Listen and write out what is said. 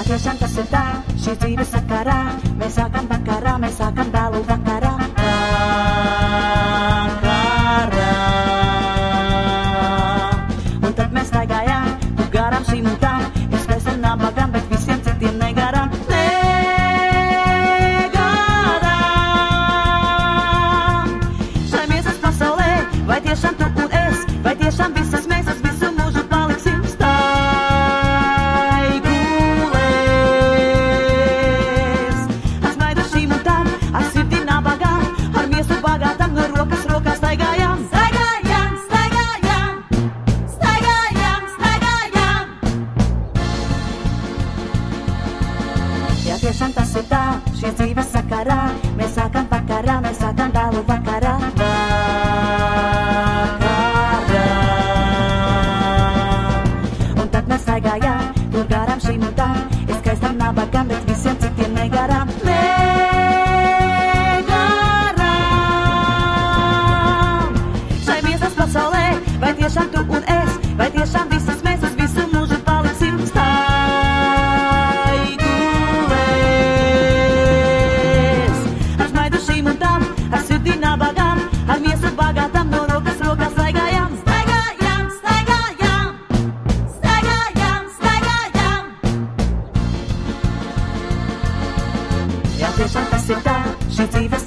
Jā, tiešām tas ir tā, šī dzīves sakarā, mēs sākam vakarā, mēs sākam vēlu vakarā. Un tad mēs staigājām, tu garām šīm un tām, es skaistam nabagām, bet visiem citiem negarām. Negarām. Šai miesas pasaulē, vai tiešām tu un es, vai tiešām visas mēs uz visu mūžu paliksim staigulēs. Ar smaidu šīm un tām, ar sirdi nabagām, ar miesu bagātām, no rokas rokā staigājām. Staigājām, staigājām, staigājām, staigājām. Jā, tiešām tas ir tā, šīs dzīves sakarā, mēs sākam vakarā, mēs sākam vēlu vakarā. Un tad mēs staigājām, tur garām šīm un tām, es skaistam nabagām, bet visiem citiem negarām. Negarām. Šai miesas pasaulē, vai tiešām tu un es, vai tiešām visas mēs uz visu mūžu paliksim staigulēs. Ar smaidu šīm un tām, ar sirdi nabagām, ar miesu bagātām, no rokas rokā staigājām. Staigājām, staigājām, staigājām, staigājām. Jā, tiešām tas ir tā, šī dzīves